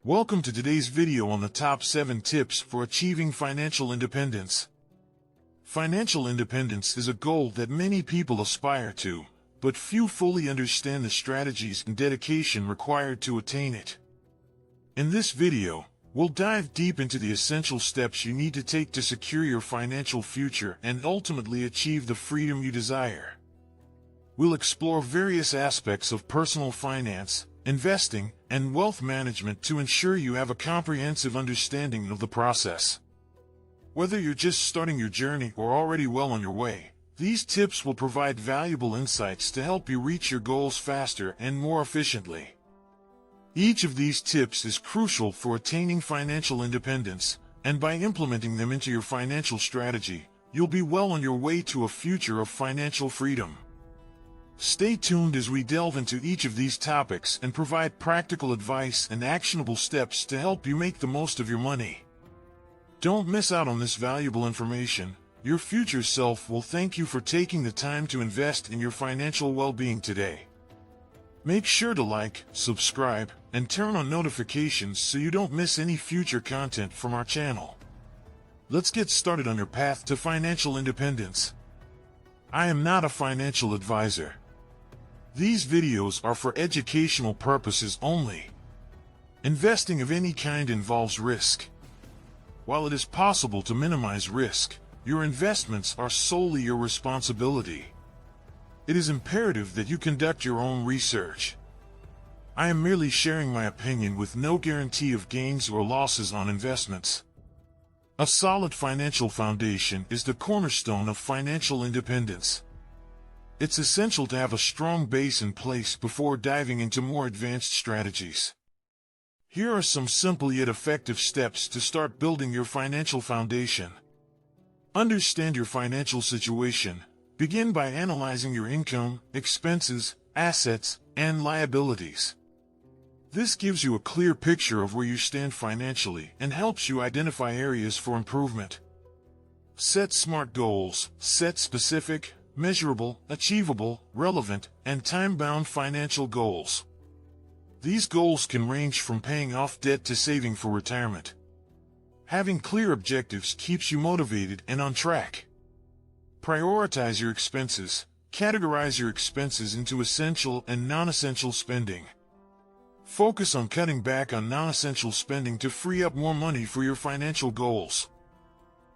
Welcome to today's video on the top 7 tips for achieving financial independence. Financial independence is a goal that many people aspire to, but few fully understand the strategies and dedication required to attain it. In this video, we'll dive deep into the essential steps you need to take to secure your financial future and ultimately achieve the freedom you desire. We'll explore various aspects of personal finance, investing, and wealth management to ensure you have a comprehensive understanding of the process. Whether you're just starting your journey or already well on your way, these tips will provide valuable insights to help you reach your goals faster and more efficiently. Each of these tips is crucial for attaining financial independence, and by implementing them into your financial strategy, you'll be well on your way to a future of financial freedom. Stay tuned as we delve into each of these topics and provide practical advice and actionable steps to help you make the most of your money. Don't miss out on this valuable information. Your future self will thank you for taking the time to invest in your financial well-being today. Make sure to like, subscribe, and turn on notifications so you don't miss any future content from our channel. Let's get started on your path to financial independence. I am not a financial advisor. These videos are for educational purposes only. Investing of any kind involves risk. While it is possible to minimize risk, your investments are solely your responsibility. It is imperative that you conduct your own research. I am merely sharing my opinion with no guarantee of gains or losses on investments. A solid financial foundation is the cornerstone of financial independence. It's essential to have a strong base in place before diving into more advanced strategies. Here are some simple yet effective steps to start building your financial foundation. Understand your financial situation. Begin by analyzing your income, expenses, assets, and liabilities. This gives you a clear picture of where you stand financially and helps you identify areas for improvement. Set smart goals. Set specific, measurable, achievable, relevant, and time-bound financial goals. These goals can range from paying off debt to saving for retirement. Having clear objectives keeps you motivated and on track. Prioritize your expenses. Categorize your expenses into essential and non-essential spending. Focus on cutting back on non-essential spending to free up more money for your financial goals.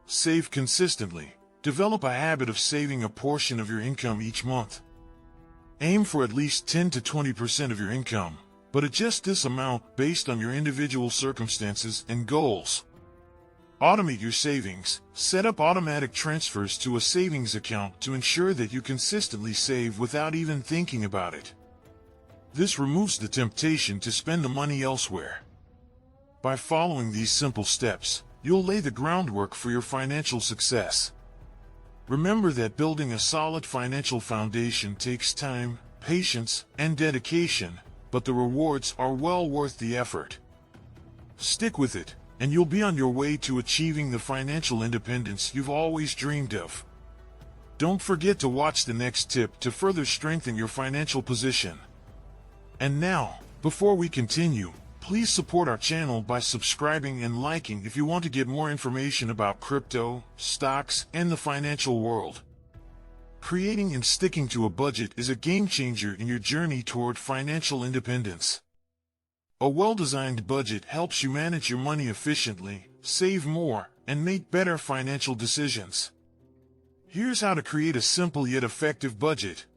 Save consistently. Develop a habit of saving a portion of your income each month. Aim for at least 10 to 20% of your income, but adjust this amount based on your individual circumstances and goals. Automate your savings. Set up automatic transfers to a savings account to ensure that you consistently save without even thinking about it. This removes the temptation to spend the money elsewhere. By following these simple steps, you'll lay the groundwork for your financial success. Remember that building a solid financial foundation takes time, patience, and dedication, but the rewards are well worth the effort. Stick with it, and you'll be on your way to achieving the financial independence you've always dreamed of. Don't forget to watch the next tip to further strengthen your financial position. And now, before we continue, please support our channel by subscribing and liking if you want to get more information about crypto, stocks, and the financial world. Creating and sticking to a budget is a game changer in your journey toward financial independence. A well-designed budget helps you manage your money efficiently, save more, and make better financial decisions. Here's how to create a simple yet effective budget.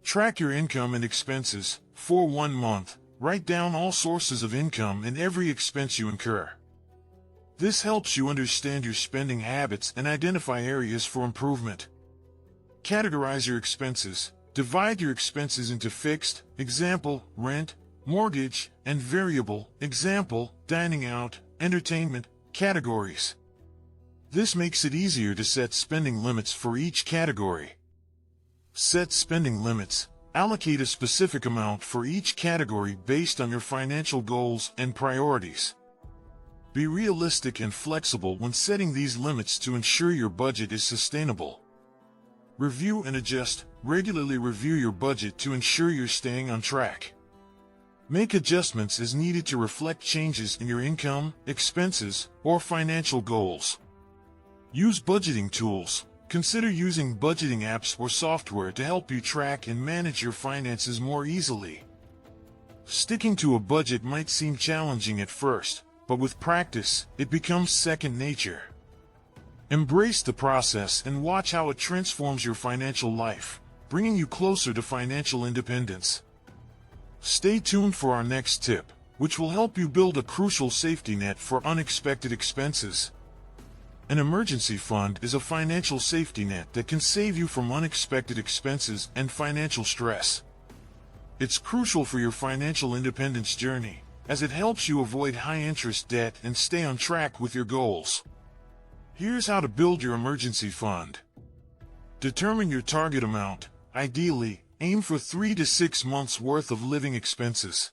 Track your income and expenses. For 1 month, write down all sources of income and every expense you incur. This helps you understand your spending habits and identify areas for improvement. Categorize your expenses. Divide your expenses into fixed, example, rent, mortgage, and variable, example, dining out, entertainment, categories. This makes it easier to set spending limits for each category. Set spending limits. Allocate a specific amount for each category based on your financial goals and priorities. Be realistic and flexible when setting these limits to ensure your budget is sustainable. Review and adjust. Regularly review your budget to ensure you're staying on track. Make adjustments as needed to reflect changes in your income, expenses, or financial goals. Use budgeting tools. Consider using budgeting apps or software to help you track and manage your finances more easily. Sticking to a budget might seem challenging at first, but with practice, it becomes second nature. Embrace the process and watch how it transforms your financial life, bringing you closer to financial independence. Stay tuned for our next tip, which will help you build a crucial safety net for unexpected expenses. An emergency fund is a financial safety net that can save you from unexpected expenses and financial stress. It's crucial for your financial independence journey, as it helps you avoid high-interest debt and stay on track with your goals. Here's how to build your emergency fund. Determine your target amount. Ideally, aim for 3 to 6 months' worth of living expenses.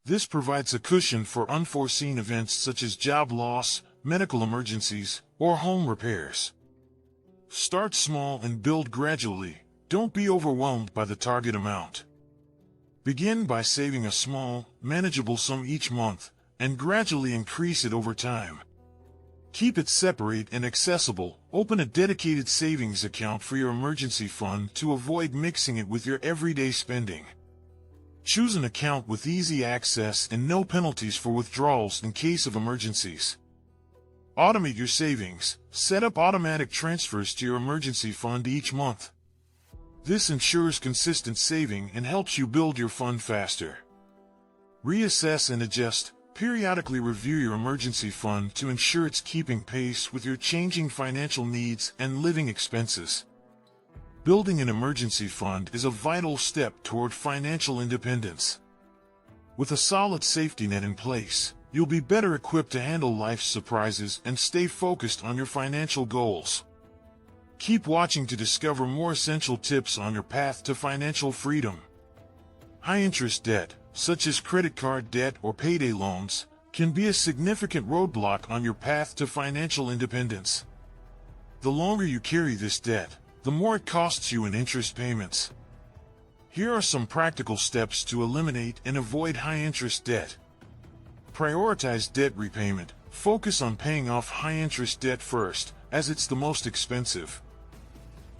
This provides a cushion for unforeseen events such as job loss, medical emergencies, or home repairs. Start small and build gradually. Don't be overwhelmed by the target amount. Begin by saving a small, manageable sum each month, and gradually increase it over time. Keep it separate and accessible. Open a dedicated savings account for your emergency fund to avoid mixing it with your everyday spending. Choose an account with easy access and no penalties for withdrawals in case of emergencies. Automate your savings. Set up automatic transfers to your emergency fund each month. This ensures consistent saving and helps you build your fund faster. Reassess and adjust. Periodically review your emergency fund to ensure it's keeping pace with your changing financial needs and living expenses. Building an emergency fund is a vital step toward financial independence. With a solid safety net in place, you'll be better equipped to handle life's surprises and stay focused on your financial goals. Keep watching to discover more essential tips on your path to financial freedom. High-interest debt, such as credit card debt or payday loans, can be a significant roadblock on your path to financial independence. The longer you carry this debt, the more it costs you in interest payments. Here are some practical steps to eliminate and avoid high-interest debt. Prioritize debt repayment. Focus on paying off high-interest debt first, as it's the most expensive.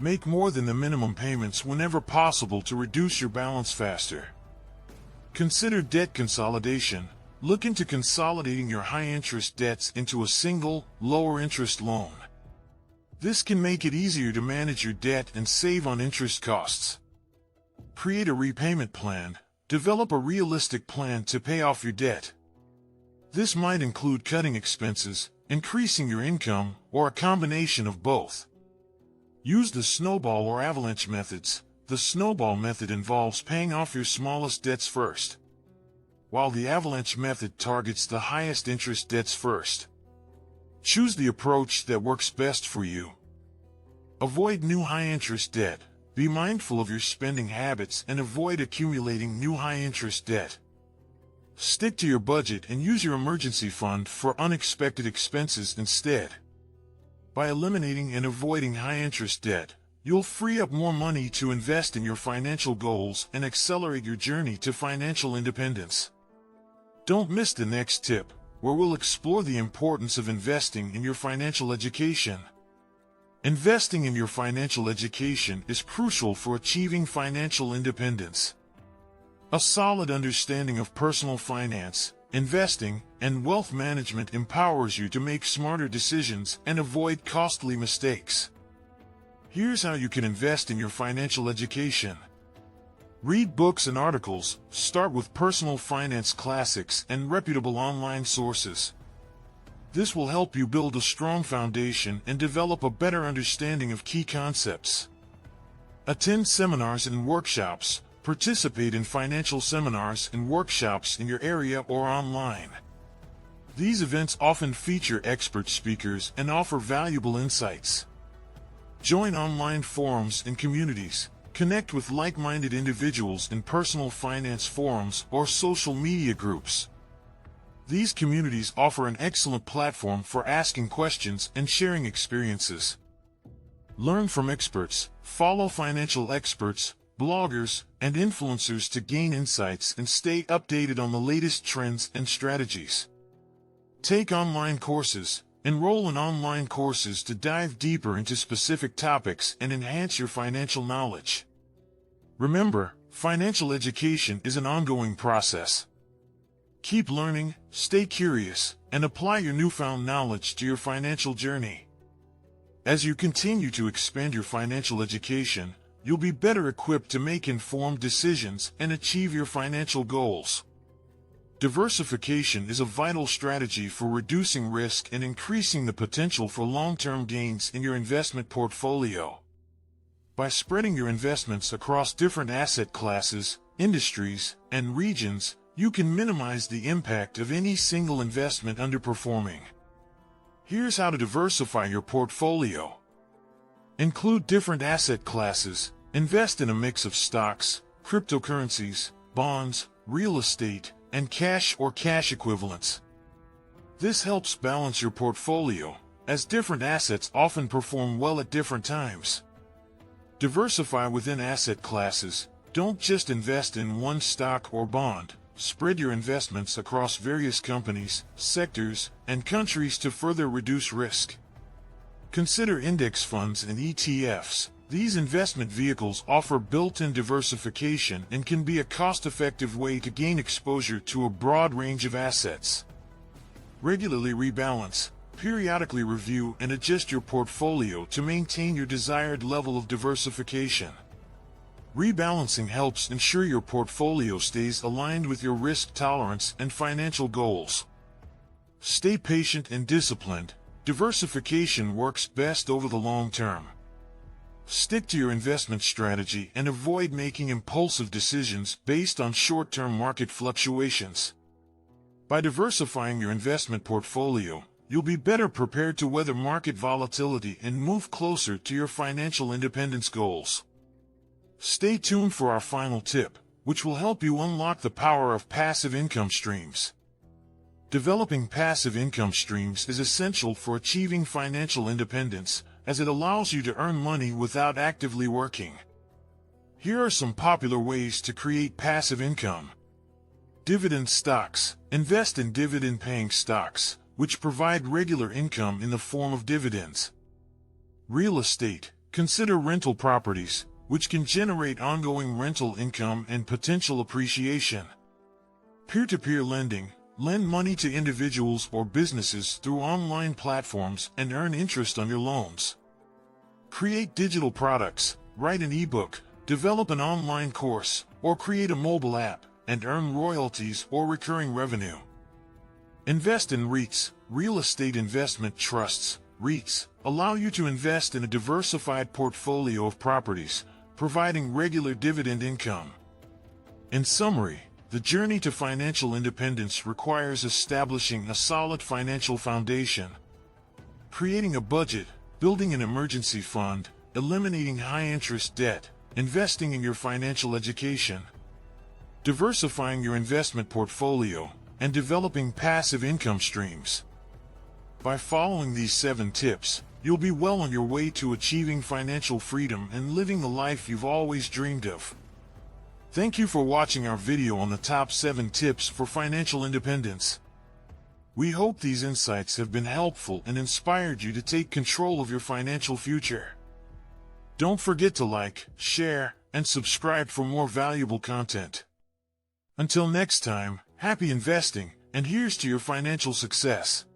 Make more than the minimum payments whenever possible to reduce your balance faster. Consider debt consolidation. Look into consolidating your high-interest debts into a single, lower-interest loan. This can make it easier to manage your debt and save on interest costs. Create a repayment plan. Develop a realistic plan to pay off your debt. This might include cutting expenses, increasing your income, or a combination of both. Use the snowball or avalanche methods. The snowball method involves paying off your smallest debts first, while the avalanche method targets the highest interest debts first. Choose the approach that works best for you. Avoid new high-interest debt. Be mindful of your spending habits and avoid accumulating new high-interest debt. Stick to your budget and use your emergency fund for unexpected expenses instead. By eliminating and avoiding high-interest debt, you'll free up more money to invest in your financial goals and accelerate your journey to financial independence. Don't miss the next tip, where we'll explore the importance of investing in your financial education. Investing in your financial education is crucial for achieving financial independence. A solid understanding of personal finance, investing, and wealth management empowers you to make smarter decisions and avoid costly mistakes. Here's how you can invest in your financial education. Read books and articles. Start with personal finance classics and reputable online sources. This will help you build a strong foundation and develop a better understanding of key concepts. Attend seminars and workshops. Participate in financial seminars and workshops in your area or online. These events often feature expert speakers and offer valuable insights. Join online forums and communities. Connect with like-minded individuals in personal finance forums or social media groups. These communities offer an excellent platform for asking questions and sharing experiences. Learn from experts. Follow financial experts, bloggers, and influencers to gain insights and stay updated on the latest trends and strategies. Take online courses. Enroll in online courses to dive deeper into specific topics and enhance your financial knowledge. Remember, financial education is an ongoing process. Keep learning, stay curious, and apply your newfound knowledge to your financial journey. As you continue to expand your financial education, you'll be better equipped to make informed decisions and achieve your financial goals. Diversification is a vital strategy for reducing risk and increasing the potential for long-term gains in your investment portfolio. By spreading your investments across different asset classes, industries, and regions, you can minimize the impact of any single investment underperforming. Here's how to diversify your portfolio. Include different asset classes. Invest in a mix of stocks, cryptocurrencies, bonds, real estate, and cash or cash equivalents. This helps balance your portfolio, as different assets often perform well at different times. Diversify within asset classes. Don't just invest in one stock or bond. Spread your investments across various companies, sectors, and countries to further reduce risk. Consider index funds and ETFs. These investment vehicles offer built-in diversification and can be a cost-effective way to gain exposure to a broad range of assets. Regularly rebalance. Periodically review and adjust your portfolio to maintain your desired level of diversification. Rebalancing helps ensure your portfolio stays aligned with your risk tolerance and financial goals. Stay patient and disciplined. Diversification works best over the long term. Stick to your investment strategy and avoid making impulsive decisions based on short-term market fluctuations. By diversifying your investment portfolio, you'll be better prepared to weather market volatility and move closer to your financial independence goals. Stay tuned for our final tip, which will help you unlock the power of passive income streams. Developing passive income streams is essential for achieving financial independence, as it allows you to earn money without actively working. Here are some popular ways to create passive income. Dividend stocks. Invest in dividend-paying stocks, which provide regular income in the form of dividends. Real estate. Consider rental properties, which can generate ongoing rental income and potential appreciation. Peer-to-peer lending. Lend money to individuals or businesses through online platforms and earn interest on your loans. Create digital products. Write an ebook, develop an online course, or create a mobile app, and earn royalties or recurring revenue. Invest in REITs. Real estate investment trusts, REITs, allow you to invest in a diversified portfolio of properties, providing regular dividend income. In summary, the journey to financial independence requires establishing a solid financial foundation. Creating a budget, building an emergency fund, eliminating high-interest debt, investing in your financial education, diversifying your investment portfolio, and developing passive income streams. By following these 7 tips, you'll be well on your way to achieving financial freedom and living the life you've always dreamed of. Thank you for watching our video on the top 7 tips for financial independence. We hope these insights have been helpful and inspired you to take control of your financial future. Don't forget to like, share, and subscribe for more valuable content. Until next time, happy investing, and here's to your financial success.